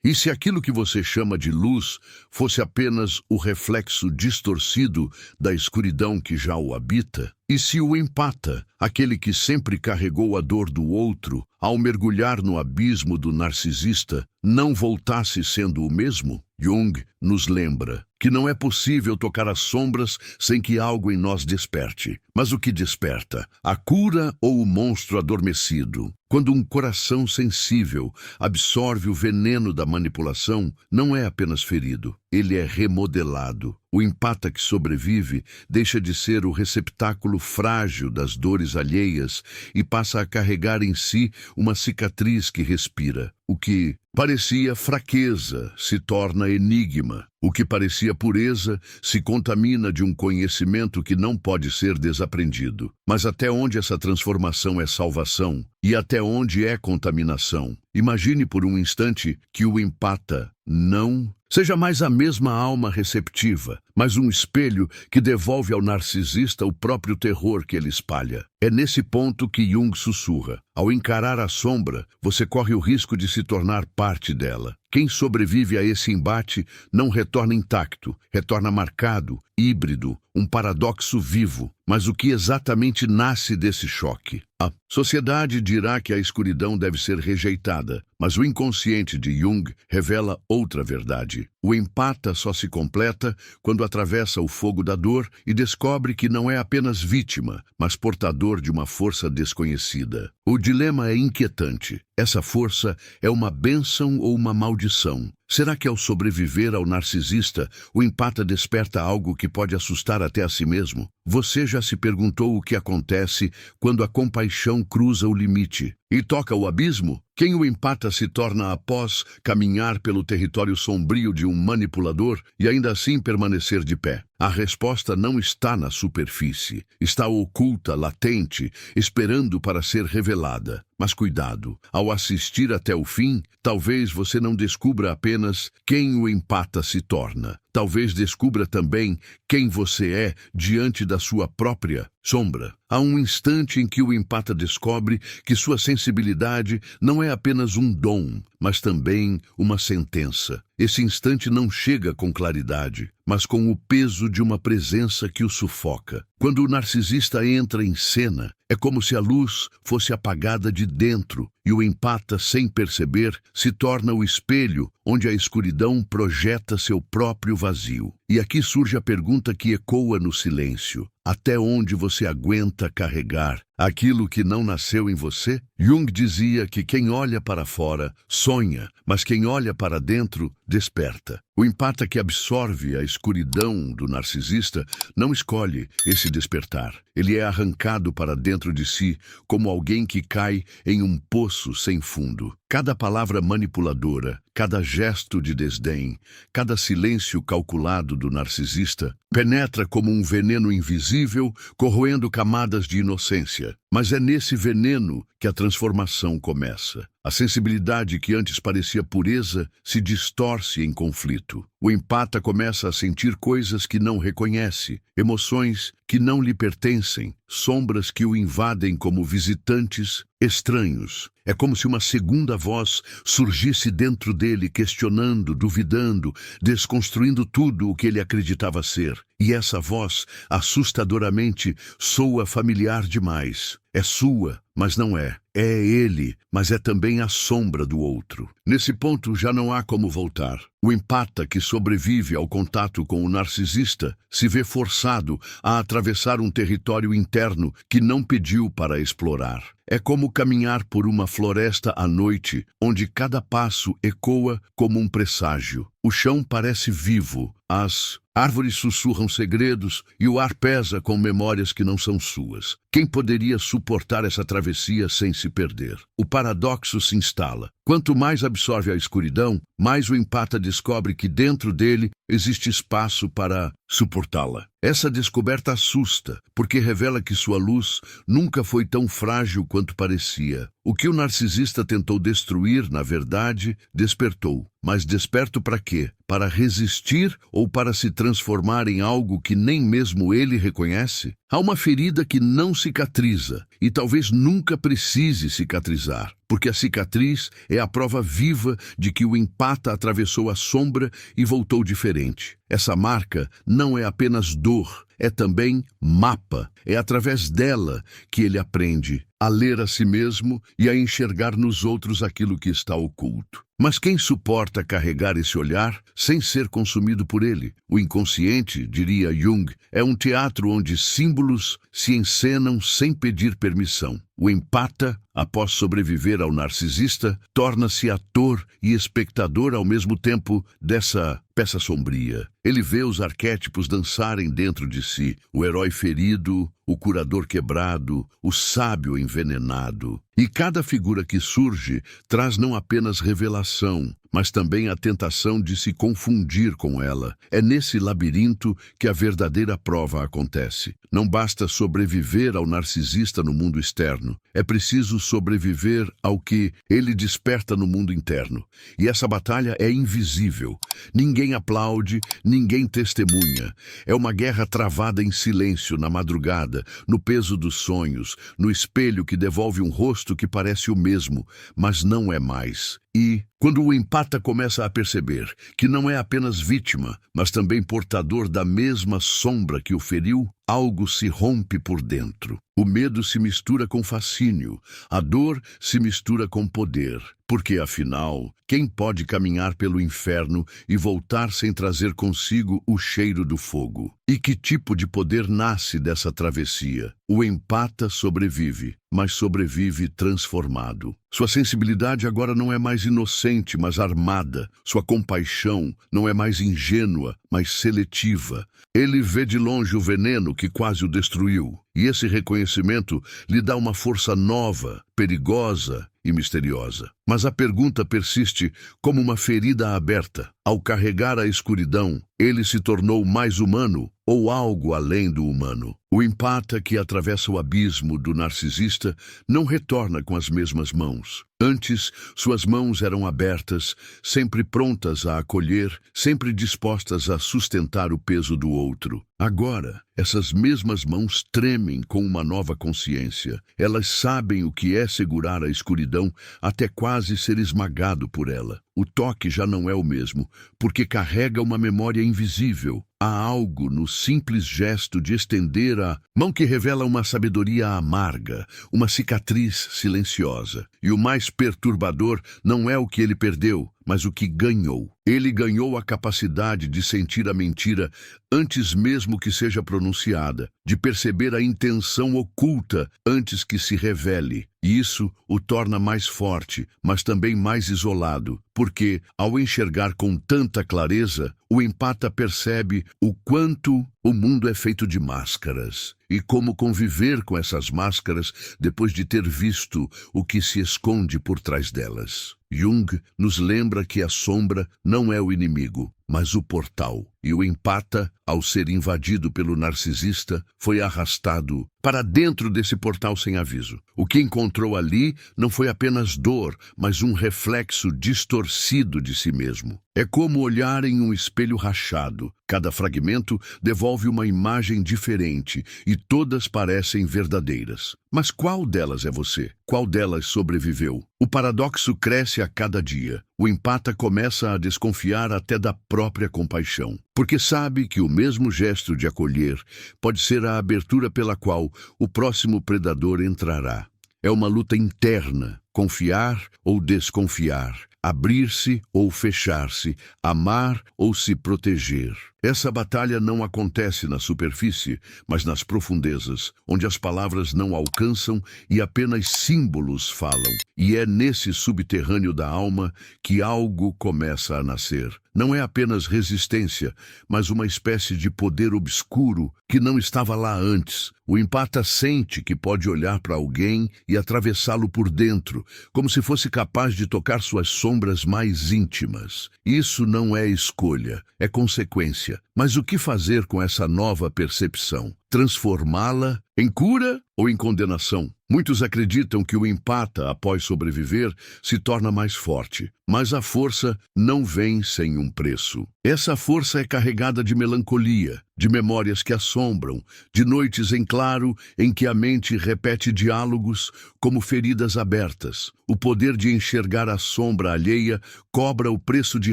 E se aquilo que você chama de luz fosse apenas o reflexo distorcido da escuridão que já o habita? E se o empata, aquele que sempre carregou a dor do outro, ao mergulhar no abismo do narcisista, não voltasse sendo o mesmo? Jung nos lembra que não é possível tocar as sombras sem que algo em nós desperte. Mas o que desperta? A cura ou o monstro adormecido? Quando um coração sensível absorve o veneno da manipulação, não é apenas ferido, ele é remodelado. O empata que sobrevive deixa de ser o receptáculo frágil das dores alheias e passa a carregar em si uma cicatriz que respira. O que parecia fraqueza se torna enigma. O que parecia pureza se contamina de um conhecimento que não pode ser desaprendido. Mas até onde essa transformação é salvação e até onde é contaminação? Imagine por um instante que o empata não seja mais a mesma alma receptiva, mas um espelho que devolve ao narcisista o próprio terror que ele espalha. É nesse ponto que Jung sussurra. Ao encarar a sombra, você corre o risco de se tornar parte dela. Quem sobrevive a esse embate não retorna intacto, retorna marcado, híbrido, um paradoxo vivo. Mas o que exatamente nasce desse choque? A sociedade dirá que a escuridão deve ser rejeitada, mas o inconsciente de Jung revela outra verdade. O empata só se completa quando atravessa o fogo da dor e descobre que não é apenas vítima, mas portador de uma força desconhecida. O dilema é inquietante. Essa força é uma bênção ou uma maldição? Será que ao sobreviver ao narcisista, o empata desperta algo que pode assustar até a si mesmo? Você já se perguntou o que acontece quando a compaixão cruza o limite e toca o abismo? Quem o empata se torna após caminhar pelo território sombrio de um manipulador e ainda assim permanecer de pé? A resposta não está na superfície, está oculta, latente, esperando para ser revelada. Mas cuidado, ao assistir até o fim, talvez você não descubra apenas quem o empata se torna. Talvez descubra também quem você é diante da sua própria sombra. Há um instante em que o empata descobre que sua sensibilidade não é apenas um dom, mas também uma sentença. Esse instante não chega com claridade, mas com o peso de uma presença que o sufoca. Quando o narcisista entra em cena, é como se a luz fosse apagada de dentro e o empata, sem perceber, se torna o espelho onde a escuridão projeta seu próprio vazio. E aqui surge a pergunta que ecoa no silêncio. Até onde você aguenta carregar aquilo que não nasceu em você? Jung dizia que quem olha para fora sonha, mas quem olha para dentro desperta. O empata que absorve a escuridão do narcisista não escolhe esse despertar. Ele é arrancado para dentro de si como alguém que cai em um poço sem fundo. Cada palavra manipuladora, cada gesto de desdém, cada silêncio calculado do narcisista penetra como um veneno invisível, corroendo camadas de inocência. Mas é nesse veneno que a transformação começa. A sensibilidade que antes parecia pureza se distorce em conflito. O empata começa a sentir coisas que não reconhece, emoções que não lhe pertencem, sombras que o invadem como visitantes estranhos. É como se uma segunda voz surgisse dentro dele, questionando, duvidando, desconstruindo tudo o que ele acreditava ser. E essa voz, assustadoramente, soa familiar demais. É sua, mas não é. É ele, mas é também a sombra do outro. Nesse ponto já não há como voltar. O empata que sobrevive ao contato com o narcisista se vê forçado a atravessar um território interno que não pediu para explorar. É como caminhar por uma floresta à noite, onde cada passo ecoa como um presságio. O chão parece vivo, as árvores sussurram segredos e o ar pesa com memórias que não são suas. Quem poderia suportar essa travessia sem se perder? O paradoxo se instala. Quanto mais absorve a escuridão, mais o empata descobre que dentro dele existe espaço para suportá-la. Essa descoberta assusta, porque revela que sua luz nunca foi tão frágil quanto parecia. O que o narcisista tentou destruir, na verdade, despertou. Mas desperto para quê? Para resistir ou para se transformar em algo que nem mesmo ele reconhece? Há uma ferida que não cicatriza e talvez nunca precise cicatrizar, porque a cicatriz é a prova viva de que o empata atravessou a sombra e voltou diferente. Essa marca não é apenas dor, é também mapa. É através dela que ele aprende a ler a si mesmo e a enxergar nos outros aquilo que está oculto. Mas quem suporta carregar esse olhar sem ser consumido por ele? O inconsciente, diria Jung, é um teatro onde símbolos se encenam sem pedir permissão. O empata, após sobreviver ao narcisista, torna-se ator e espectador ao mesmo tempo dessa peça sombria. Ele vê os arquétipos dançarem dentro de si, o herói ferido, o curador quebrado, o sábio envenenado. E cada figura que surge traz não apenas revelação, mas também a tentação de se confundir com ela. É nesse labirinto que a verdadeira prova acontece. Não basta sobreviver ao narcisista no mundo externo, é preciso sobreviver ao que ele desperta no mundo interno. E essa batalha é invisível. Ninguém aplaude, ninguém testemunha. É uma guerra travada em silêncio na madrugada, no peso dos sonhos, no espelho que devolve um rosto que parece o mesmo, mas não é mais. E, quando o empata começa a perceber que não é apenas vítima, mas também portador da mesma sombra que o feriu, algo se rompe por dentro. O medo se mistura com fascínio, a dor se mistura com poder. Porque, afinal, quem pode caminhar pelo inferno e voltar sem trazer consigo o cheiro do fogo? E que tipo de poder nasce dessa travessia? O empata sobrevive, mas sobrevive transformado. Sua sensibilidade agora não é mais inocente, mas armada. Sua compaixão não é mais ingênua, mas seletiva. Ele vê de longe o veneno que quase o destruiu. E esse reconhecimento lhe dá uma força nova, perigosa e misteriosa. Mas a pergunta persiste como uma ferida aberta. Ao carregar a escuridão, ele se tornou mais humano ou algo além do humano? O empata que atravessa o abismo do narcisista não retorna com as mesmas mãos. Antes, suas mãos eram abertas, sempre prontas a acolher, sempre dispostas a sustentar o peso do outro. Agora, essas mesmas mãos tremem com uma nova consciência. Elas sabem o que é segurar a escuridão até quase ser esmagado por ela. O toque já não é o mesmo, porque carrega uma memória invisível. Há algo no simples gesto de estender a mão que revela uma sabedoria amarga, uma cicatriz silenciosa. E o mais perturbador não é o que ele perdeu, mas o que ganhou. Ele ganhou a capacidade de sentir a mentira antes mesmo que seja pronunciada, de perceber a intenção oculta antes que se revele. E isso o torna mais forte, mas também mais isolado, porque, ao enxergar com tanta clareza, o empata percebe o quanto o mundo é feito de máscaras e como conviver com essas máscaras depois de ter visto o que se esconde por trás delas. Jung nos lembra que a sombra não é o inimigo, mas o portal. E o empata, ao ser invadido pelo narcisista, foi arrastado para dentro desse portal sem aviso. O que encontrou ali não foi apenas dor, mas um reflexo distorcido de si mesmo. É como olhar em um espelho rachado. Cada fragmento devolve uma imagem diferente e todas parecem verdadeiras. Mas qual delas é você? Qual delas sobreviveu? O paradoxo cresce a cada dia. O empata começa a desconfiar até da própria compaixão, porque sabe que o mesmo gesto de acolher pode ser a abertura pela qual o próximo predador entrará. É uma luta interna, confiar ou desconfiar, abrir-se ou fechar-se, amar ou se proteger. Essa batalha não acontece na superfície, mas nas profundezas, onde as palavras não alcançam e apenas símbolos falam. E é nesse subterrâneo da alma que algo começa a nascer. Não é apenas resistência, mas uma espécie de poder obscuro que não estava lá antes. O empata sente que pode olhar para alguém e atravessá-lo por dentro, como se fosse capaz de tocar suas sombras mais íntimas. Isso não é escolha, é consequência. experiência. Mas o que fazer com essa nova percepção? Transformá-la em cura ou em condenação? Muitos acreditam que o empata, após sobreviver, se torna mais forte. Mas a força não vem sem um preço. Essa força é carregada de melancolia, de memórias que assombram, de noites em claro em que a mente repete diálogos como feridas abertas. O poder de enxergar a sombra alheia cobra o preço de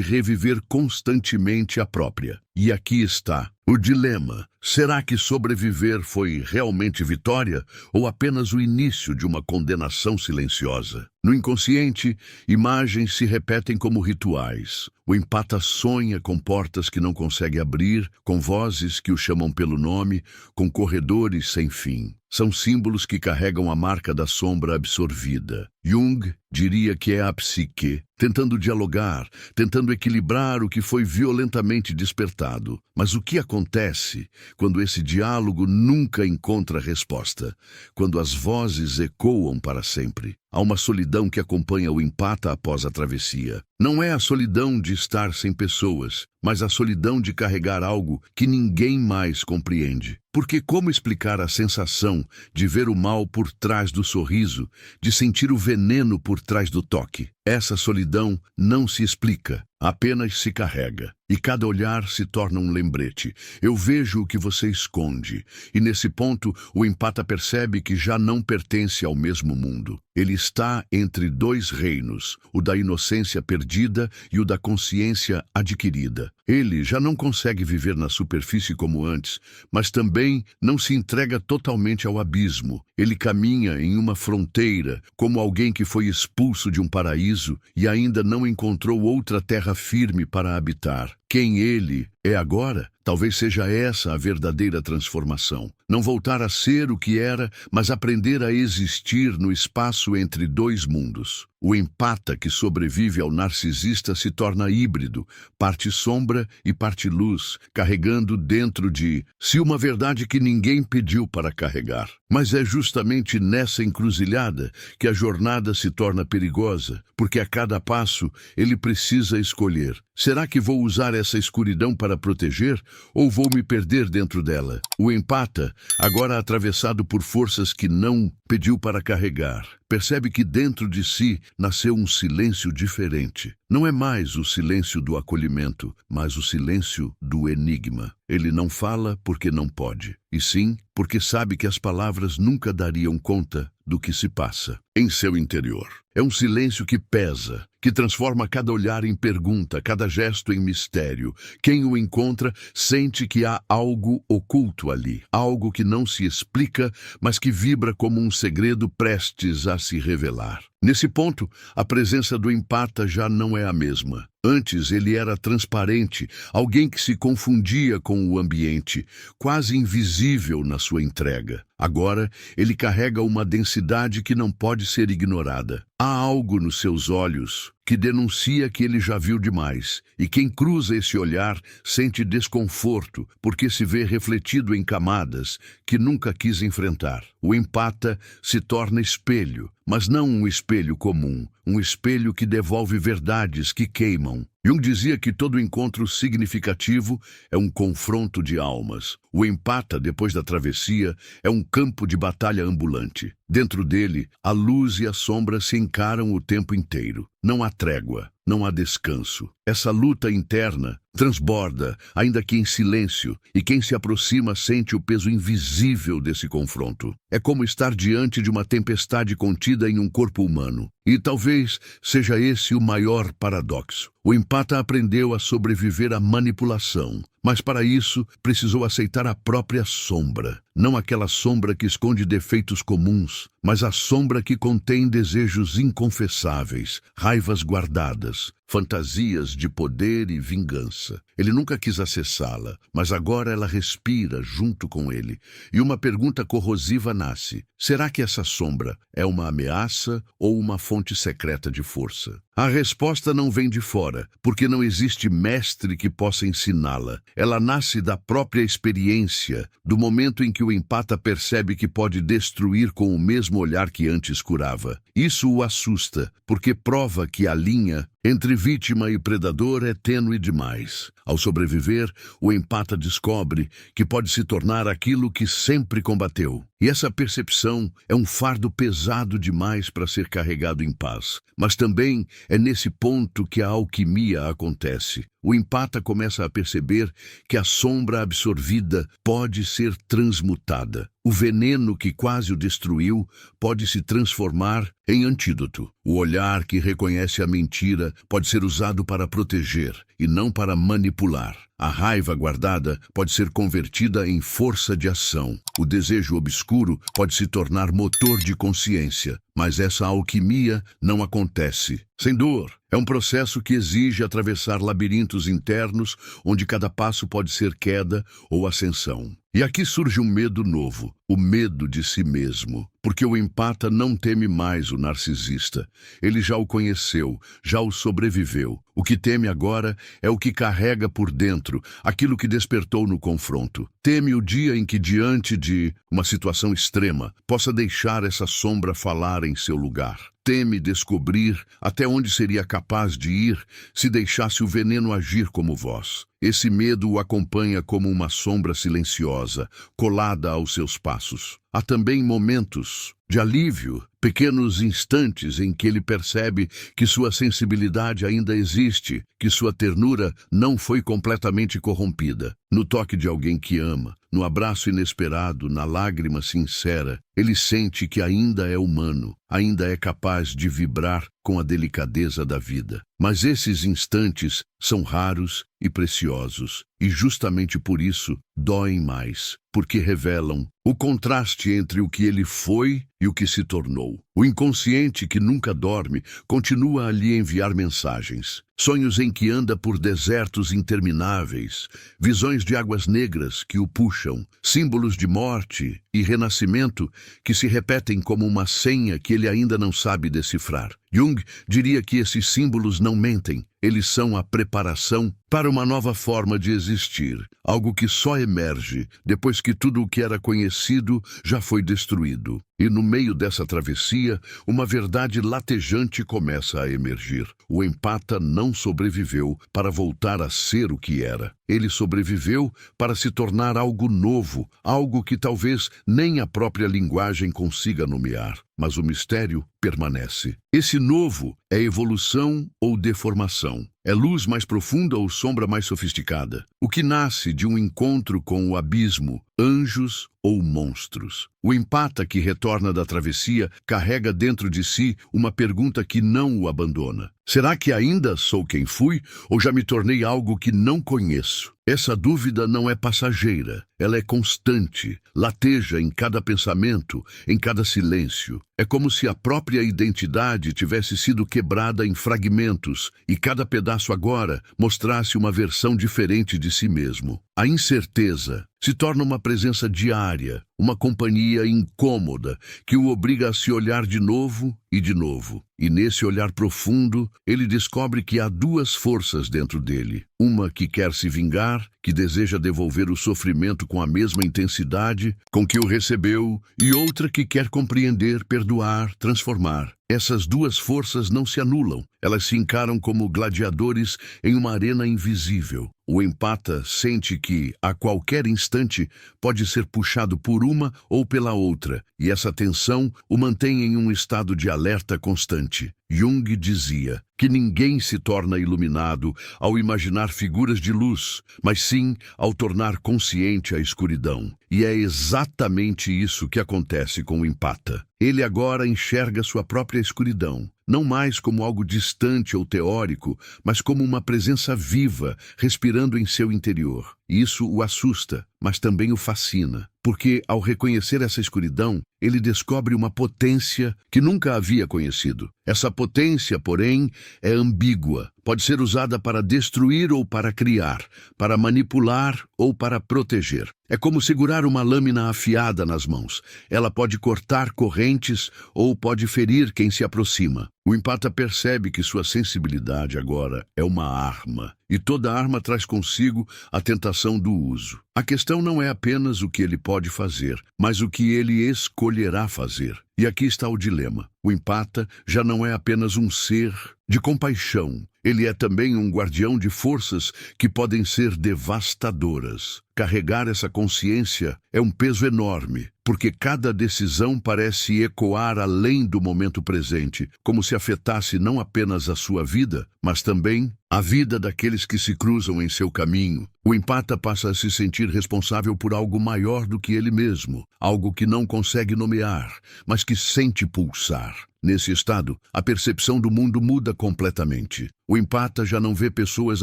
reviver constantemente a própria. E aqui está o dilema. Será que sobreviver foi realmente vitória ou apenas o início de uma condenação silenciosa? No inconsciente, imagens se repetem como rituais. O empata sonha com portas que não consegue abrir, com vozes que o chamam pelo nome, com corredores sem fim. São símbolos que carregam a marca da sombra absorvida. Jung diria que é a psique, tentando dialogar, tentando equilibrar o que foi violentamente despertado. Mas o que acontece quando esse diálogo nunca encontra resposta? Quando as vozes ecoam para sempre? Há uma solidão que acompanha o empata após a travessia. Não é a solidão de estar sem pessoas, mas a solidão de carregar algo que ninguém mais compreende. Porque como explicar a sensação de ver o mal por trás do sorriso, de sentir o veneno por trás do toque? Essa solidão não se explica, apenas se carrega. E cada olhar se torna um lembrete. Eu vejo o que você esconde. E nesse ponto, o empata percebe que já não pertence ao mesmo mundo. Ele está entre dois reinos, o da inocência perdida e o da consciência adquirida. Ele já não consegue viver na superfície como antes, mas também não se entrega totalmente ao abismo. Ele caminha em uma fronteira, como alguém que foi expulso de um paraíso e ainda não encontrou outra terra firme para habitar. Quem ele é agora, talvez seja essa a verdadeira transformação. Não voltar a ser o que era, mas aprender a existir no espaço entre dois mundos. O empata que sobrevive ao narcisista se torna híbrido, parte sombra e parte luz, carregando dentro de si uma verdade que ninguém pediu para carregar. Mas é justamente nessa encruzilhada que a jornada se torna perigosa, porque a cada passo ele precisa escolher. Será que vou usar essa escuridão para proteger ou vou me perder dentro dela? O empata, agora atravessado por forças que não pediu para carregar, percebe que dentro de si nasceu um silêncio diferente. Não é mais o silêncio do acolhimento, mas o silêncio do enigma. Ele não fala porque não pode, e sim porque sabe que as palavras nunca dariam conta do que se passa em seu interior. É um silêncio que pesa, que transforma cada olhar em pergunta, cada gesto em mistério. Quem o encontra sente que há algo oculto ali, algo que não se explica, mas que vibra como um segredo prestes a se revelar. Nesse ponto, a presença do empata já não é a mesma. Antes ele era transparente, alguém que se confundia com o ambiente, quase invisível na sua entrega. Agora, ele carrega uma densidade que não pode ser ignorada. Há algo nos seus olhos que denuncia que ele já viu demais, e quem cruza esse olhar sente desconforto, porque se vê refletido em camadas que nunca quis enfrentar. O empata se torna espelho, mas não um espelho comum, um espelho que devolve verdades que queimam. Jung dizia que todo encontro significativo é um confronto de almas. O empata, depois da travessia, é um campo de batalha ambulante. Dentro dele, a luz e a sombra se encaram o tempo inteiro. Não há trégua, não há descanso. Essa luta interna transborda, ainda que em silêncio, e quem se aproxima sente o peso invisível desse confronto. É como estar diante de uma tempestade contida em um corpo humano. E talvez seja esse o maior paradoxo. O empata aprendeu a sobreviver à manipulação, mas para isso precisou aceitar a própria sombra. Não aquela sombra que esconde defeitos comuns, mas a sombra que contém desejos inconfessáveis, raivas guardadas, fantasias de poder e vingança. Ele nunca quis acessá-la, mas agora ela respira junto com ele. E uma pergunta corrosiva nasce. Será que essa sombra é uma ameaça ou uma fonte secreta de força? A resposta não vem de fora, porque não existe mestre que possa ensiná-la. Ela nasce da própria experiência, do momento em que o empata percebe que pode destruir com o mesmo olhar que antes curava. Isso o assusta, porque prova que a linha entre vítima e predador é tênue demais. Ao sobreviver, o empata descobre que pode se tornar aquilo que sempre combateu. E essa percepção é um fardo pesado demais para ser carregado em paz. Mas também é nesse ponto que a alquimia acontece. O empata começa a perceber que a sombra absorvida pode ser transmutada. O veneno que quase o destruiu pode se transformar em antídoto. O olhar que reconhece a mentira pode ser usado para proteger e não para manipular. A raiva guardada pode ser convertida em força de ação. O desejo obscuro pode se tornar motor de consciência. Mas essa alquimia não acontece sem dor. É um processo que exige atravessar labirintos internos, onde cada passo pode ser queda ou ascensão. E aqui surge um medo novo, o medo de si mesmo. Porque o empata não teme mais o narcisista. Ele já o conheceu, já o sobreviveu. O que teme agora é o que carrega por dentro, aquilo que despertou no confronto. Teme o dia em que, diante de uma situação extrema, possa deixar essa sombra falar em seu lugar. Teme descobrir até onde seria capaz de ir se deixasse o veneno agir como voz. Esse medo o acompanha como uma sombra silenciosa, colada aos seus passos. Há também momentos de alívio, pequenos instantes em que ele percebe que sua sensibilidade ainda existe, que sua ternura não foi completamente corrompida. No toque de alguém que ama, no abraço inesperado, na lágrima sincera, ele sente que ainda é humano, ainda é capaz de vibrar com a delicadeza da vida. Mas esses instantes são raros e preciosos, e justamente por isso doem mais, porque revelam o contraste entre o que ele foi e o que se tornou. O inconsciente que nunca dorme continua a lhe enviar mensagens. Sonhos em que anda por desertos intermináveis, visões de águas negras que o puxam, símbolos de morte e renascimento que se repetem como uma senha que ele ainda não sabe decifrar. Jung diria que esses símbolos não mentem, eles são a preparação para uma nova forma de existir, algo que só emerge depois que tudo o que era conhecido já foi destruído. E no meio dessa travessia, uma verdade latejante começa a emergir. O empata não sobreviveu para voltar a ser o que era. Ele sobreviveu para se tornar algo novo, algo que talvez nem a própria linguagem consiga nomear. Mas o mistério permanece. Esse novo é evolução ou deformação? É luz mais profunda ou sombra mais sofisticada? O que nasce de um encontro com o abismo, anjos ou monstros? O empata que retorna da travessia carrega dentro de si uma pergunta que não o abandona. Será que ainda sou quem fui ou já me tornei algo que não conheço? Essa dúvida não é passageira, ela é constante, lateja em cada pensamento, em cada silêncio. É como se a própria identidade tivesse sido quebrada em fragmentos e cada pedaço agora mostrasse uma versão diferente de si mesmo. A incerteza se torna uma presença diária, uma companhia incômoda que o obriga a se olhar de novo e de novo. E nesse olhar profundo, ele descobre que há duas forças dentro dele. Uma que quer se vingar, que deseja devolver o sofrimento com a mesma intensidade com que o recebeu, e outra que quer compreender, perdoar, transformar. Essas duas forças não se anulam, elas se encaram como gladiadores em uma arena invisível. O empata sente que, a qualquer instante, pode ser puxado por uma ou pela outra, e essa tensão o mantém em um estado de alerta constante. Jung dizia que ninguém se torna iluminado ao imaginar figuras de luz, mas sim ao tornar consciente a escuridão. E é exatamente isso que acontece com o empata. Ele agora enxerga sua própria escuridão, não mais como algo distante ou teórico, mas como uma presença viva, respirando em seu interior. Isso o assusta, mas também o fascina, porque ao reconhecer essa escuridão, ele descobre uma potência que nunca havia conhecido. Essa potência, porém, é ambígua. Pode ser usada para destruir ou para criar, para manipular ou para proteger. É como segurar uma lâmina afiada nas mãos. Ela pode cortar correntes ou pode ferir quem se aproxima. O empata percebe que sua sensibilidade agora é uma arma, e toda arma traz consigo a tentação do uso. A questão não é apenas o que ele pode fazer, mas o que ele escolherá fazer. E aqui está o dilema. O empata já não é apenas um ser de compaixão. Ele é também um guardião de forças que podem ser devastadoras. Carregar essa consciência é um peso enorme, porque cada decisão parece ecoar além do momento presente, como se afetasse não apenas a sua vida, mas também a vida daqueles que se cruzam em seu caminho. O empata passa a se sentir responsável por algo maior do que ele mesmo, algo que não consegue nomear, mas que sente pulsar. Nesse estado, a percepção do mundo muda completamente. O empata já não vê pessoas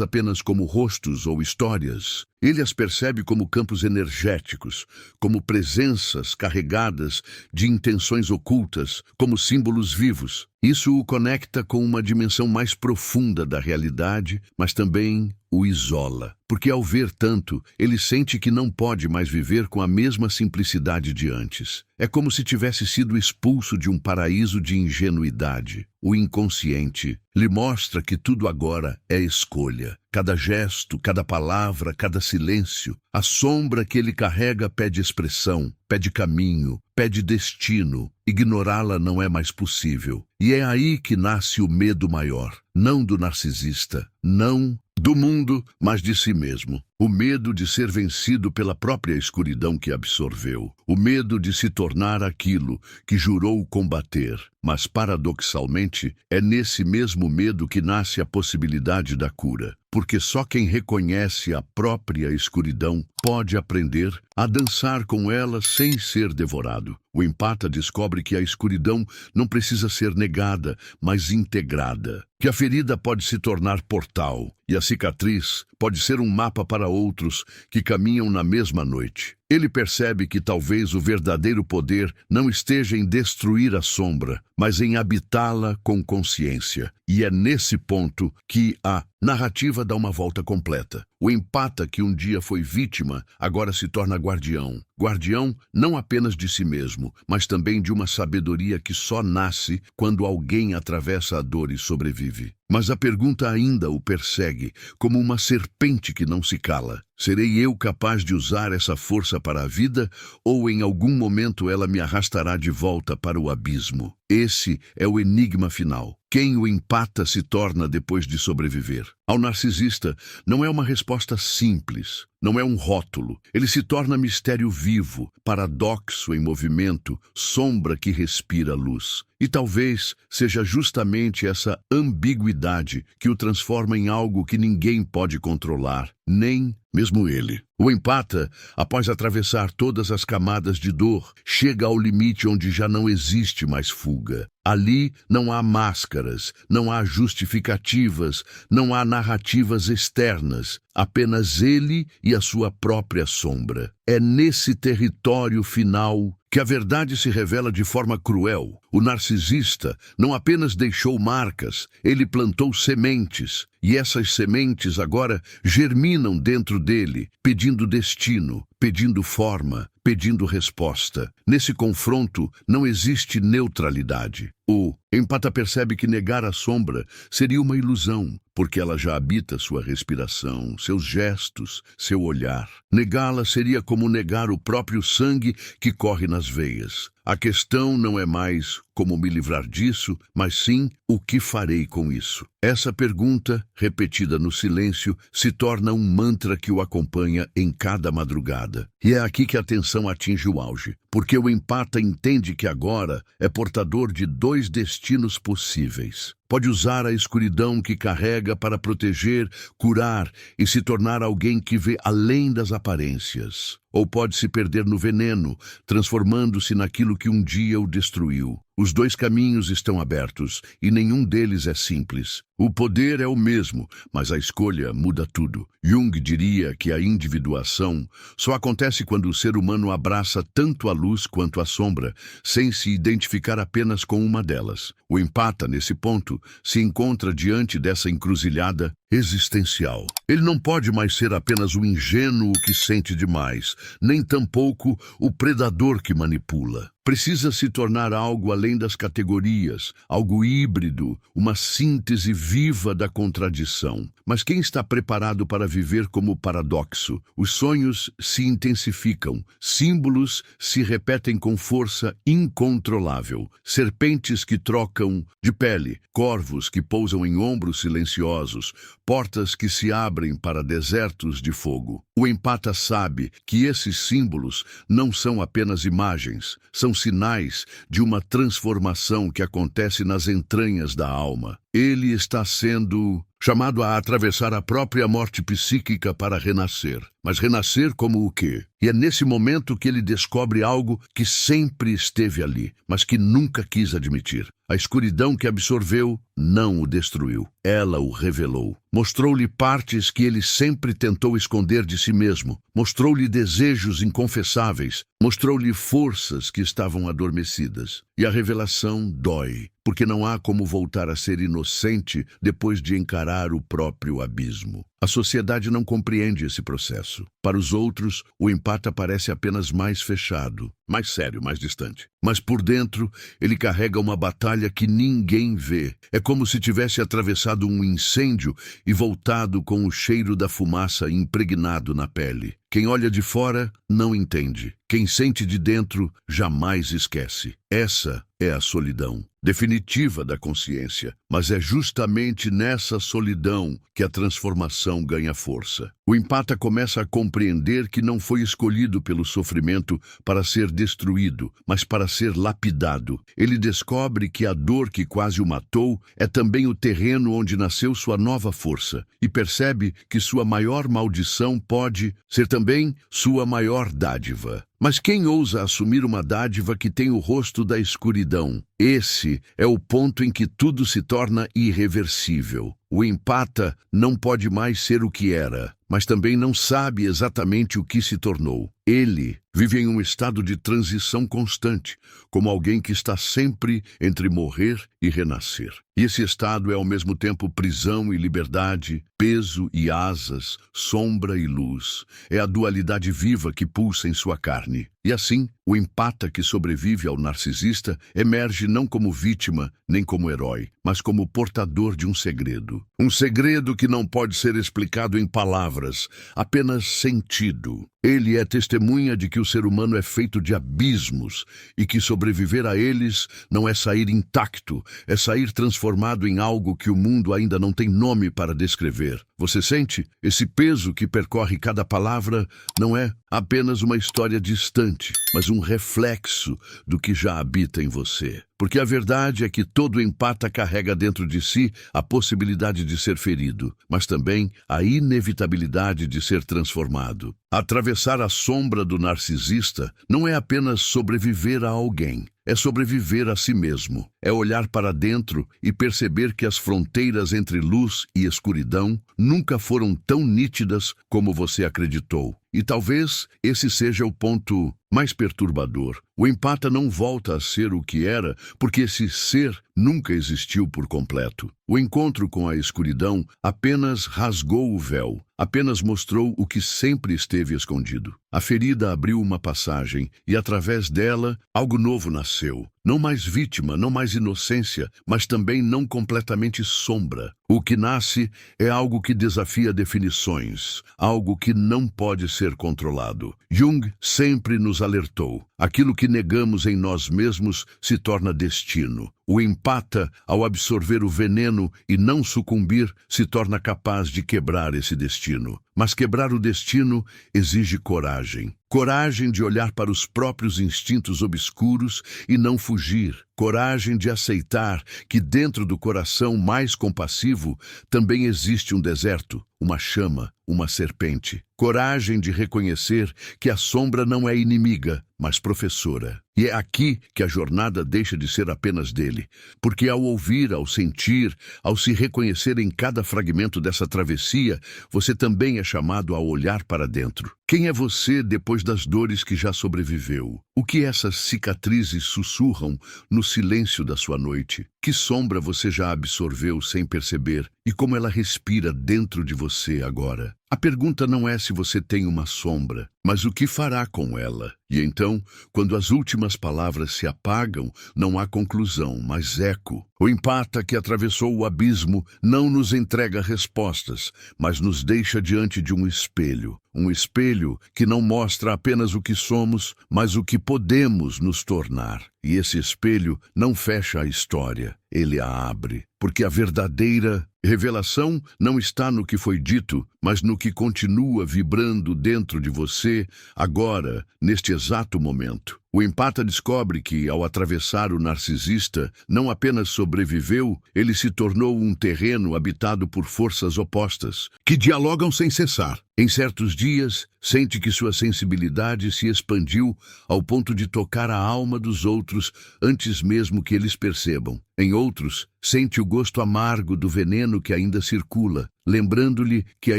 apenas como rostos ou histórias. Ele as percebe como campos energéticos, como presenças carregadas de intenções ocultas, como símbolos vivos. Isso o conecta com uma dimensão mais profunda da realidade, mas também o isola. Porque ao ver tanto, ele sente que não pode mais viver com a mesma simplicidade de antes. É como se tivesse sido expulso de um paraíso de ingenuidade. O inconsciente lhe mostra que tudo agora é escolha. Cada gesto, cada palavra, cada silêncio. A sombra que ele carrega pede expressão, pede caminho, pede destino. Ignorá-la não é mais possível. E é aí que nasce o medo maior. Não do narcisista, não do mundo, mas de si mesmo. O medo de ser vencido pela própria escuridão que absorveu. O medo de se tornar aquilo que jurou combater. Mas, paradoxalmente, é nesse mesmo medo que nasce a possibilidade da cura. Porque só quem reconhece a própria escuridão pode aprender a dançar com ela sem ser devorado. O empata descobre que a escuridão não precisa ser negada, mas integrada. Que a ferida pode se tornar portal e a cicatriz pode ser um mapa para outros que caminham na mesma noite. Ele percebe que talvez o verdadeiro poder não esteja em destruir a sombra, mas em habitá-la com consciência. E é nesse ponto que a narrativa dá uma volta completa. O empata que um dia foi vítima, agora se torna guardião. Guardião não apenas de si mesmo, mas também de uma sabedoria que só nasce quando alguém atravessa a dor e sobrevive. Mas a pergunta ainda o persegue, como uma serpente que não se cala. Serei eu capaz de usar essa força para a vida, ou em algum momento ela me arrastará de volta para o abismo? Esse é o enigma final. Quem o empata se torna depois de sobreviver? Ao narcisista, não é uma resposta simples, não é um rótulo. Ele se torna mistério vivo, paradoxo em movimento, sombra que respira luz. E talvez seja justamente essa ambiguidade que o transforma em algo que ninguém pode controlar, nem mesmo ele. O empata, após atravessar todas as camadas de dor, chega ao limite onde já não existe mais fuga. Ali não há máscaras, não há justificativas, não há narrativas externas, apenas ele e a sua própria sombra. É nesse território final que a verdade se revela de forma cruel. O narcisista não apenas deixou marcas, ele plantou sementes. E essas sementes agora germinam dentro dele, pedindo destino, pedindo forma, pedindo resposta. Nesse confronto não existe neutralidade. O empata percebe que negar a sombra seria uma ilusão, porque ela já habita sua respiração, seus gestos, seu olhar. Negá-la seria como negar o próprio sangue que corre nas veias. A questão não é mais como me livrar disso, mas sim o que farei com isso. Essa pergunta, repetida no silêncio, se torna um mantra que o acompanha em cada madrugada. E é aqui que a tensão atinge o auge, porque o empata entende que agora é portador de dois destinos possíveis. Pode usar a escuridão que carrega para proteger, curar e se tornar alguém que vê além das aparências. Ou pode se perder no veneno, transformando-se naquilo que um dia o destruiu. Os dois caminhos estão abertos e nenhum deles é simples. O poder é o mesmo, mas a escolha muda tudo. Jung diria que a individuação só acontece quando o ser humano abraça tanto a luz quanto a sombra, sem se identificar apenas com uma delas. O empata, nesse ponto, se encontra diante dessa encruzilhada. existencial. Ele não pode mais ser apenas o ingênuo que sente demais, nem tampouco o predador que manipula. Precisa se tornar algo além das categorias, algo híbrido, uma síntese viva da contradição. Mas quem está preparado para viver como paradoxo? Os sonhos se intensificam, símbolos se repetem com força incontrolável, serpentes que trocam de pele, corvos que pousam em ombros silenciosos, portas que se abrem para desertos de fogo. O empata sabe que esses símbolos não são apenas imagens, são sinais de uma transformação que acontece nas entranhas da alma. Ele está sendo chamado a atravessar a própria morte psíquica para renascer. Mas renascer como o quê? E é nesse momento que ele descobre algo que sempre esteve ali, mas que nunca quis admitir. A escuridão que absorveu não o destruiu. Ela o revelou. Mostrou-lhe partes que ele sempre tentou esconder de si mesmo. Mostrou-lhe desejos inconfessáveis. Mostrou-lhe forças que estavam adormecidas. E a revelação dói, porque não há como voltar a ser inocente depois de encarar o próprio abismo. A sociedade não compreende esse processo. Para os outros, o empata parece apenas mais fechado, mais sério, mais distante. Mas por dentro, ele carrega uma batalha que ninguém vê. É como se tivesse atravessado um incêndio e voltado com o cheiro da fumaça impregnado na pele. Quem olha de fora não entende. Quem sente de dentro jamais esquece. Essa é a solidão definitiva da consciência, mas é justamente nessa solidão que a transformação ganha força. O empata começa a compreender que não foi escolhido pelo sofrimento para ser destruído, mas para ser lapidado. Ele descobre que a dor que quase o matou é também o terreno onde nasceu sua nova força, e percebe que sua maior maldição pode ser também sua maior dádiva. Mas quem ousa assumir uma dádiva que tem o rosto da escuridão? Esse é o ponto em que tudo se torna irreversível. O empata não pode mais ser o que era, mas também não sabe exatamente o que se tornou. Ele vive em um estado de transição constante, como alguém que está sempre entre morrer e renascer. E esse estado é ao mesmo tempo prisão e liberdade, peso e asas, sombra e luz. É a dualidade viva que pulsa em sua carne. E assim, o empata que sobrevive ao narcisista emerge não como vítima, nem como herói, mas como portador de um segredo. Um segredo que não pode ser explicado em palavras, apenas sentido. Ele é testemunha de que o ser humano é feito de abismos e que sobreviver a eles não é sair intacto, é sair transformado em algo que o mundo ainda não tem nome para descrever. Você sente? Esse peso que percorre cada palavra não é apenas uma história distante, mas um reflexo do que já habita em você. Porque a verdade é que todo empata carrega dentro de si a possibilidade de ser ferido, mas também a inevitabilidade de ser transformado. Atravessar a sombra do narcisista não é apenas sobreviver a alguém, é sobreviver a si mesmo. É olhar para dentro e perceber que as fronteiras entre luz e escuridão nunca foram tão nítidas como você acreditou. E talvez esse seja o ponto mais perturbador. O empata não volta a ser o que era, porque esse ser nunca existiu por completo. O encontro com a escuridão apenas rasgou o véu, apenas mostrou o que sempre esteve escondido. A ferida abriu uma passagem e, através dela, algo novo nasceu. Não mais vítima, não mais inocência, mas também não completamente sombra. O que nasce é algo que desafia definições, algo que não pode ser controlado. Jung sempre nos alertou. Aquilo que negamos em nós mesmos se torna destino. O empata, ao absorver o veneno e não sucumbir, se torna capaz de quebrar esse destino. Mas quebrar o destino exige coragem. Coragem de olhar para os próprios instintos obscuros e não fugir. Coragem de aceitar que dentro do coração mais compassivo também existe um deserto, uma chama, uma serpente. Coragem de reconhecer que a sombra não é inimiga, mas professora. E é aqui que a jornada deixa de ser apenas dele, porque ao ouvir, ao sentir, ao se reconhecer em cada fragmento dessa travessia, você também é chamado a olhar para dentro. Quem é você depois das dores que já sobreviveu? O que essas cicatrizes sussurram no silêncio da sua noite? Que sombra você já absorveu sem perceber e como ela respira dentro de você agora? A pergunta não é se você tem uma sombra, mas o que fará com ela. E então, quando as últimas palavras se apagam, não há conclusão, mas eco. O empata que atravessou o abismo não nos entrega respostas, mas nos deixa diante de um espelho. Um espelho que não mostra apenas o que somos, mas o que podemos nos tornar. E esse espelho não fecha a história, ele a abre. Porque a verdadeira revelação não está no que foi dito, mas no que continua vibrando dentro de você, agora, neste exato momento. O empata descobre que, ao atravessar o narcisista, não apenas sobreviveu, ele se tornou um terreno habitado por forças opostas, que dialogam sem cessar. Em certos dias, sente que sua sensibilidade se expandiu ao ponto de tocar a alma dos outros antes mesmo que eles percebam. Em outros, sente o gosto amargo do veneno que ainda circula, lembrando-lhe que a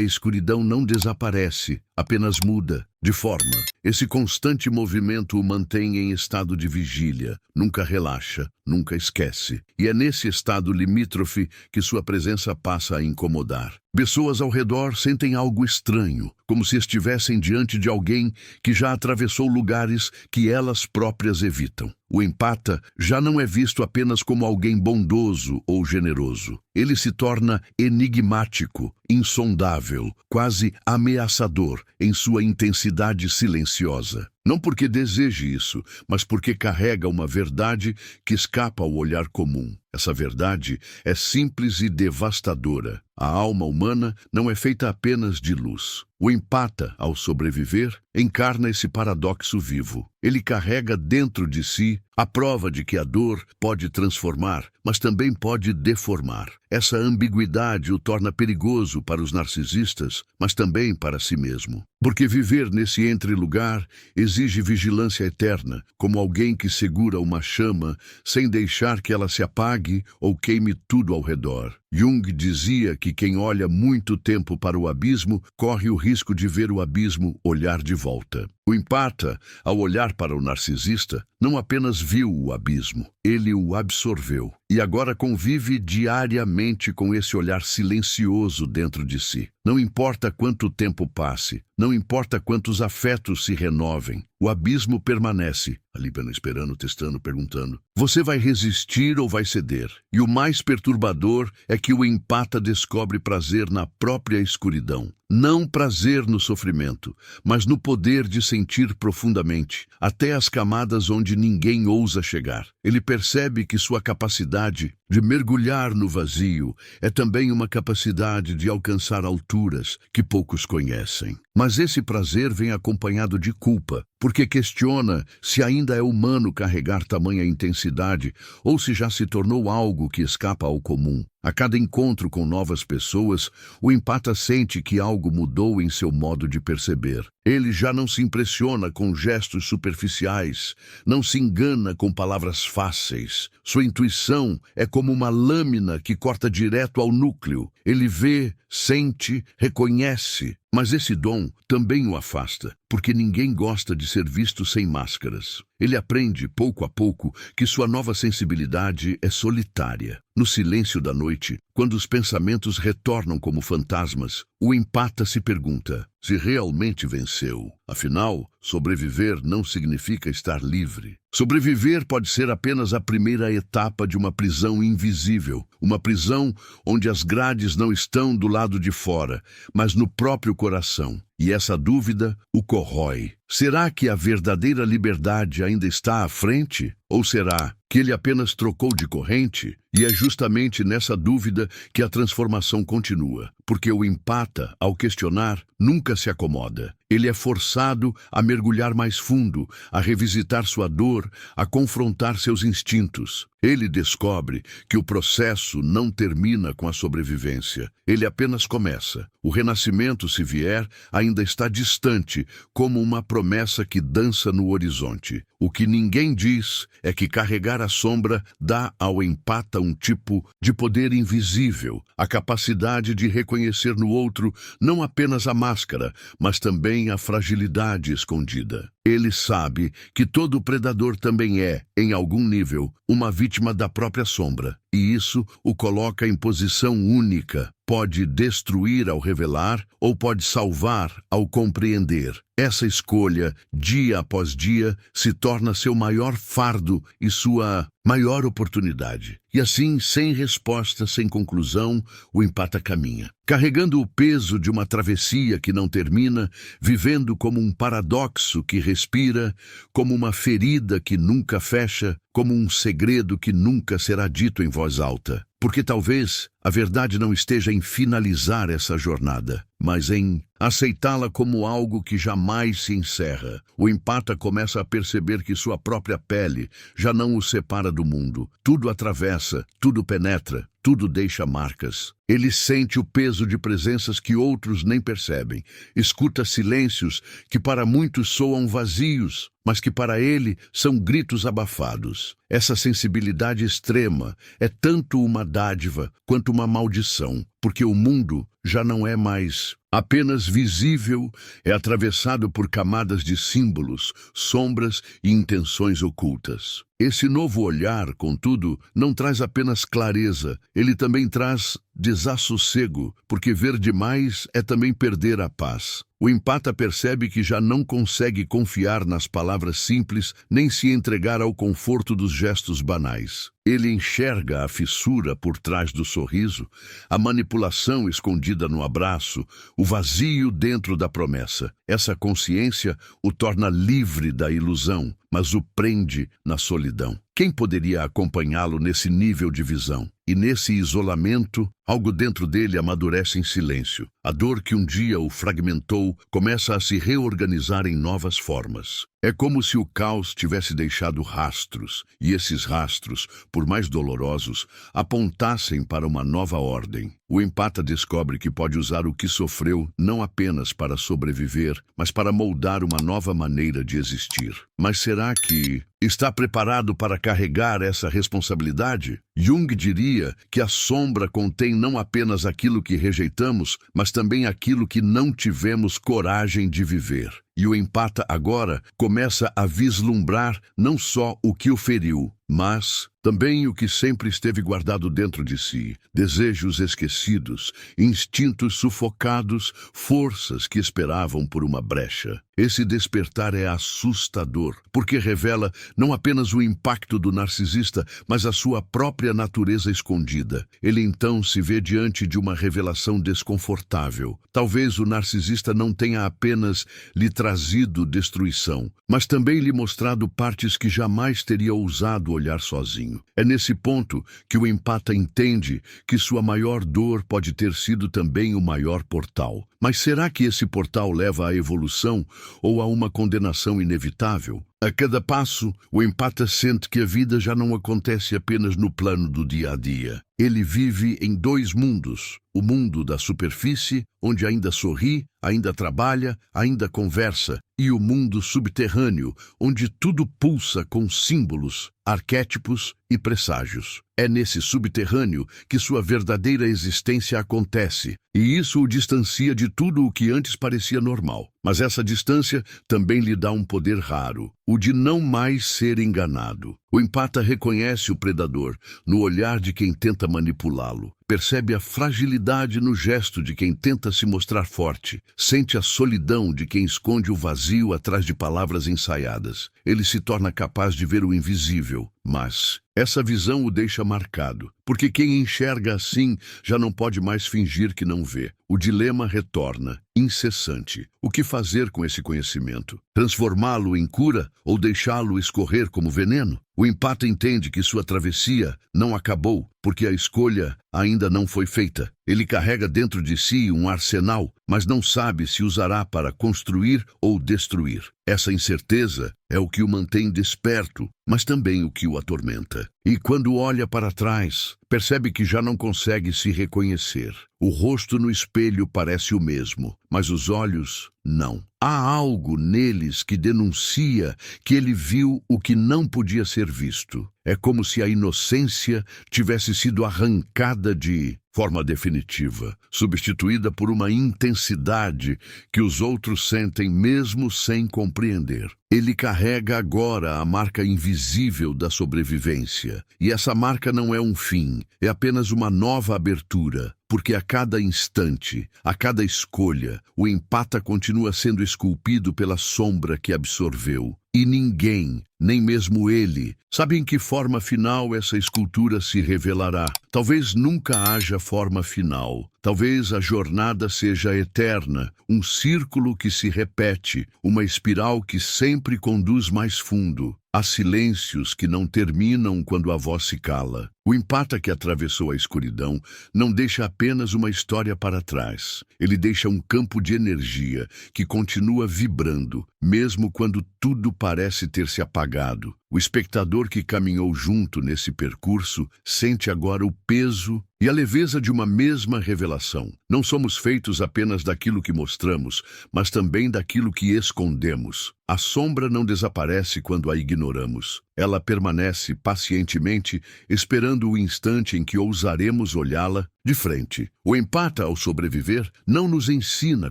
escuridão não desaparece, apenas muda de forma. Esse constante movimento o mantém em estado de vigília, nunca relaxa, nunca esquece. E é nesse estado limítrofe que sua presença passa a incomodar. Pessoas ao redor sentem algo estranho, como se estivessem diante de alguém que já atravessou lugares que elas próprias evitam. O empata já não é visto apenas como alguém bondoso ou generoso. Ele se torna enigmático, insondável, quase ameaçador em sua intensidade silenciosa. Não porque deseje isso, mas porque carrega uma verdade que escapa ao olhar comum. Essa verdade é simples e devastadora. A alma humana não é feita apenas de luz. O empata, ao sobreviver, encarna esse paradoxo vivo. Ele carrega dentro de si a prova de que a dor pode transformar, mas também pode deformar. Essa ambiguidade o torna perigoso para os narcisistas, mas também para si mesmo. Porque viver nesse entrelugar exige vigilância eterna, como alguém que segura uma chama sem deixar que ela se apague ou queime tudo ao redor. Jung dizia que quem olha muito tempo para o abismo corre o risco de ver o abismo olhar de volta. O empata, ao olhar para o narcisista, não apenas viu o abismo, ele o absorveu. E agora convive diariamente com esse olhar silencioso dentro de si. Não importa quanto tempo passe, não importa quantos afetos se renovem, o abismo permanece. Ali esperando, testando, perguntando. Você vai resistir ou vai ceder? E o mais perturbador é que o empata descobre prazer na própria escuridão. Não prazer no sofrimento, mas no poder de sentir profundamente, até as camadas onde ninguém ousa chegar. Ele percebe que sua capacidade de mergulhar no vazio é também uma capacidade de alcançar alturas que poucos conhecem. Mas esse prazer vem acompanhado de culpa, porque questiona se ainda é humano carregar tamanha intensidade ou se já se tornou algo que escapa ao comum. A cada encontro com novas pessoas, o empata sente que algo mudou em seu modo de perceber. Ele já não se impressiona com gestos superficiais, não se engana com palavras fáceis. Sua intuição é como uma lâmina que corta direto ao núcleo. Ele vê, sente, reconhece. Mas esse dom também o afasta, porque ninguém gosta de ser visto sem máscaras. Ele aprende, pouco a pouco, que sua nova sensibilidade é solitária. No silêncio da noite, quando os pensamentos retornam como fantasmas, o empata se pergunta se realmente venceu. Afinal, sobreviver não significa estar livre. Sobreviver pode ser apenas a primeira etapa de uma prisão invisível, uma prisão onde as grades não estão do lado de fora, mas no próprio coração. E essa dúvida o corrói. Será que a verdadeira liberdade ainda está à frente? Ou será que ele apenas trocou de corrente? E é justamente nessa dúvida que a transformação continua, porque o empata, ao questionar, nunca se acomoda. Ele é forçado a mergulhar mais fundo, a revisitar sua dor, a confrontar seus instintos. Ele descobre que o processo não termina com a sobrevivência. Ele apenas começa. O renascimento, se vier, ainda está distante, como uma promessa que dança no horizonte. O que ninguém diz é que carregar a sombra dá ao empata um tipo de poder invisível, a capacidade de reconhecer reconhecer no outro não apenas a máscara, mas também a fragilidade escondida. Ele sabe que todo predador também é, em algum nível, uma vítima da própria sombra, e isso o coloca em posição única. Pode destruir ao revelar ou pode salvar ao compreender. Essa escolha, dia após dia, se torna seu maior fardo e sua maior oportunidade. E assim, sem resposta, sem conclusão, o empata caminha, carregando o peso de uma travessia que não termina, vivendo como um paradoxo que respira, como uma ferida que nunca fecha, como um segredo que nunca será dito em voz alta. Porque talvez a verdade não esteja em finalizar essa jornada, mas em aceitá-la como algo que jamais se encerra. O empata começa a perceber que sua própria pele já não o separa do mundo. Tudo atravessa, tudo penetra, tudo deixa marcas. Ele sente o peso de presenças que outros nem percebem. Escuta silêncios que para muitos soam vazios, mas que para ele são gritos abafados. Essa sensibilidade extrema é tanto uma dádiva quanto uma maldição, porque o mundo já não é mais apenas visível, é atravessado por camadas de símbolos, sombras e intenções ocultas. Esse novo olhar, contudo, não traz apenas clareza, ele também traz desassossego, porque ver demais é também perder a paz. O empata percebe que já não consegue confiar nas palavras simples, nem se entregar ao conforto dos gestos banais. Ele enxerga a fissura por trás do sorriso, a manipulação escondida no abraço, o vazio dentro da promessa. Essa consciência o torna livre da ilusão, mas o prende na solidão. Quem poderia acompanhá-lo nesse nível de visão? E nesse isolamento, algo dentro dele amadurece em silêncio. A dor que um dia o fragmentou começa a se reorganizar em novas formas. É como se o caos tivesse deixado rastros, e esses rastros, por mais dolorosos, apontassem para uma nova ordem. O empata descobre que pode usar o que sofreu não apenas para sobreviver, mas para moldar uma nova maneira de existir. Mas será que está preparado para carregar essa responsabilidade? Jung diria que a sombra contém não apenas aquilo que rejeitamos, mas também aquilo que não tivemos coragem de viver. E o empata agora começa a vislumbrar não só o que o feriu, mas também o que sempre esteve guardado dentro de si. Desejos esquecidos, instintos sufocados, forças que esperavam por uma brecha. Esse despertar é assustador, porque revela não apenas o impacto do narcisista, mas a sua própria natureza escondida. Ele então se vê diante de uma revelação desconfortável. Talvez o narcisista não tenha apenas lhe trazido destruição, mas também lhe mostrado partes que jamais teria ousado olhar sozinho. É nesse ponto que o empata entende que sua maior dor pode ter sido também o maior portal. Mas será que esse portal leva à evolução ou a uma condenação inevitável? A cada passo, o empata sente que a vida já não acontece apenas no plano do dia a dia. Ele vive em dois mundos. O mundo da superfície, onde ainda sorri, ainda trabalha, ainda conversa, e o mundo subterrâneo, onde tudo pulsa com símbolos, arquétipos e presságios. É nesse subterrâneo que sua verdadeira existência acontece, e isso o distancia de tudo o que antes parecia normal. Mas essa distância também lhe dá um poder raro, o de não mais ser enganado. O empata reconhece o predador no olhar de quem tenta manipulá-lo. Percebe a fragilidade no gesto de quem tenta se mostrar forte. Sente a solidão de quem esconde o vazio atrás de palavras ensaiadas. Ele se torna capaz de ver o invisível, mas essa visão o deixa marcado, porque quem enxerga assim já não pode mais fingir que não vê. O dilema retorna, incessante. O que fazer com esse conhecimento? Transformá-lo em cura ou deixá-lo escorrer como veneno? O empata entende que sua travessia não acabou, porque a escolha ainda não foi feita. Ele carrega dentro de si um arsenal, mas não sabe se usará para construir ou destruir. Essa incerteza é o que o mantém desperto, mas também o que o atormenta. E quando olha para trás, percebe que já não consegue se reconhecer. O rosto no espelho parece o mesmo, mas os olhos não. Há algo neles que denuncia que ele viu o que não podia ser visto. É como se a inocência tivesse sido arrancada de forma definitiva, substituída por uma intensidade que os outros sentem mesmo sem compreender. Ele carrega agora a marca invisível da sobrevivência. E essa marca não é um fim, é apenas uma nova abertura. Porque a cada instante, a cada escolha, o empata continua sendo esculpido pela sombra que absorveu. E ninguém, nem mesmo ele, sabe em que forma final essa escultura se revelará. Talvez nunca haja forma final. Talvez a jornada seja eterna, um círculo que se repete, uma espiral que sempre conduz mais fundo. Há silêncios que não terminam quando a voz se cala. O empata que atravessou a escuridão não deixa apenas uma história para trás. Ele deixa um campo de energia que continua vibrando, mesmo quando tudo parece ter se apagado. O espectador que caminhou junto nesse percurso sente agora o peso e a leveza de uma mesma revelação. Não somos feitos apenas daquilo que mostramos, mas também daquilo que escondemos. A sombra não desaparece quando a ignoramos. Ela permanece pacientemente, esperando o instante em que ousaremos olhá-la de frente. O empata, ao sobreviver, não nos ensina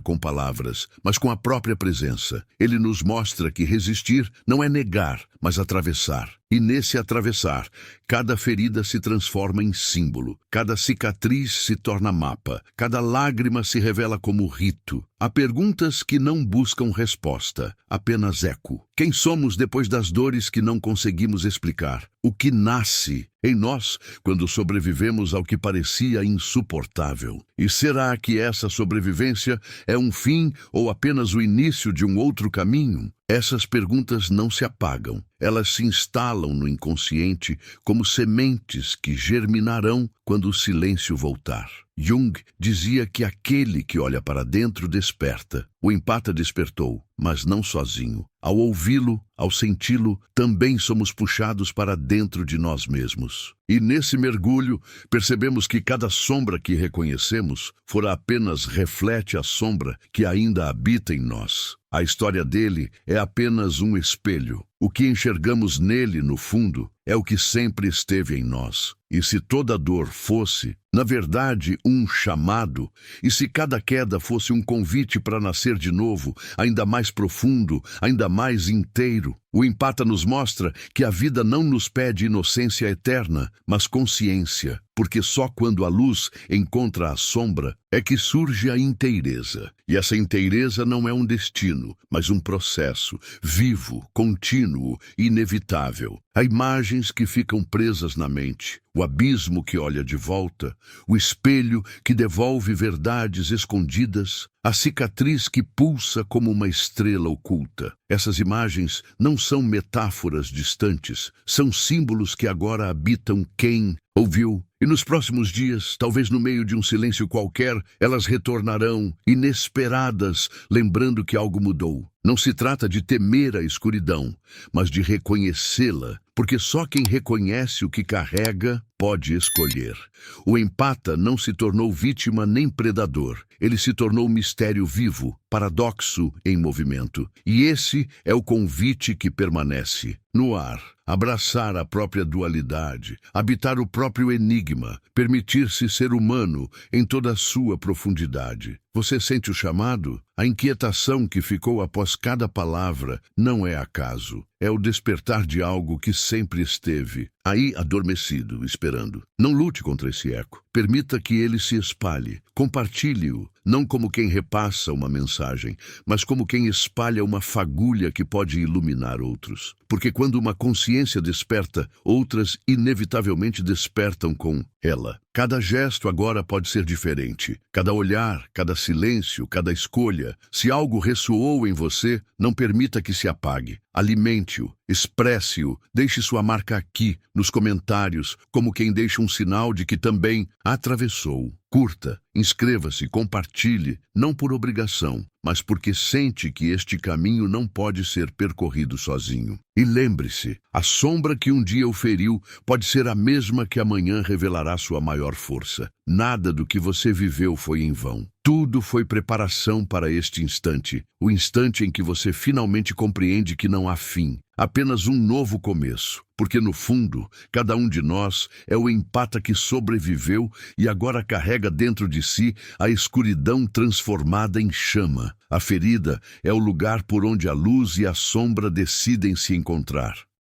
com palavras, mas com a própria presença. Ele nos mostra que resistir não é negar, mas atravessar. E nesse atravessar, cada ferida se transforma em símbolo, cada cicatriz se torna mapa, cada lágrima se revela como rito. Há perguntas que não buscam resposta, apenas eco. Quem somos depois das dores que não conseguimos explicar? O que nasce em nós quando sobrevivemos ao que parecia insuportável? E será que essa sobrevivência é um fim ou apenas o início de um outro caminho? Essas perguntas não se apagam. Elas se instalam no inconsciente como sementes que germinarão quando o silêncio voltar. Jung dizia que aquele que olha para dentro desperta. O empata despertou, mas não sozinho. Ao ouvi-lo, ao senti-lo, também somos puxados para dentro de nós mesmos. E nesse mergulho, percebemos que cada sombra que reconhecemos fora apenas reflete a sombra que ainda habita em nós. A história dele é apenas um espelho. O que enxergamos nele, no fundo, é o que sempre esteve em nós. E se toda dor fosse, na verdade, um chamado, e se cada queda fosse um convite para nascer de novo, ainda mais profundo, ainda mais inteiro, o empata nos mostra que a vida não nos pede inocência eterna, mas consciência, porque só quando a luz encontra a sombra é que surge a inteireza. E essa inteireza não é um destino, mas um processo, vivo, contínuo, inevitável. Há imagens que ficam presas na mente, o abismo que olha de volta, o espelho que devolve verdades escondidas, a cicatriz que pulsa como uma estrela oculta. Essas imagens não são metáforas distantes, são símbolos que agora habitam quem ouviu. E nos próximos dias, talvez no meio de um silêncio qualquer, elas retornarão, inesperadas, lembrando que algo mudou. Não se trata de temer a escuridão, mas de reconhecê-la, porque só quem reconhece o que carrega pode escolher. O empata não se tornou vítima nem predador. Ele se tornou mistério vivo, paradoxo em movimento. E esse é o convite que permanece no ar. Abraçar a própria dualidade, habitar o próprio enigma, permitir-se ser humano em toda a sua profundidade. Você sente o chamado? A inquietação que ficou após cada palavra não é acaso. É o despertar de algo que sempre esteve aí adormecido, esperando. Não lute contra esse eco. Permita que ele se espalhe. Compartilhe-o, não como quem repassa uma mensagem, mas como quem espalha uma fagulha que pode iluminar outros. Porque quando uma consciência desperta, outras inevitavelmente despertam com ela. Cada gesto agora pode ser diferente. Cada olhar, cada silêncio, cada escolha. Se algo ressoou em você, não permita que se apague. Alimente-o, expresse-o, deixe sua marca aqui, nos comentários, como quem deixa um sinal de que também atravessou. Curta, inscreva-se, compartilhe, não por obrigação, mas porque sente que este caminho não pode ser percorrido sozinho. E lembre-se, a sombra que um dia o feriu pode ser a mesma que amanhã revelará sua maior força. Nada do que você viveu foi em vão. Tudo foi preparação para este instante, o instante em que você finalmente compreende que não há fim, apenas um novo começo. Porque no fundo, cada um de nós é o empata que sobreviveu e agora carrega dentro de si a escuridão transformada em chama. A ferida é o lugar por onde a luz e a sombra decidem se encontrar.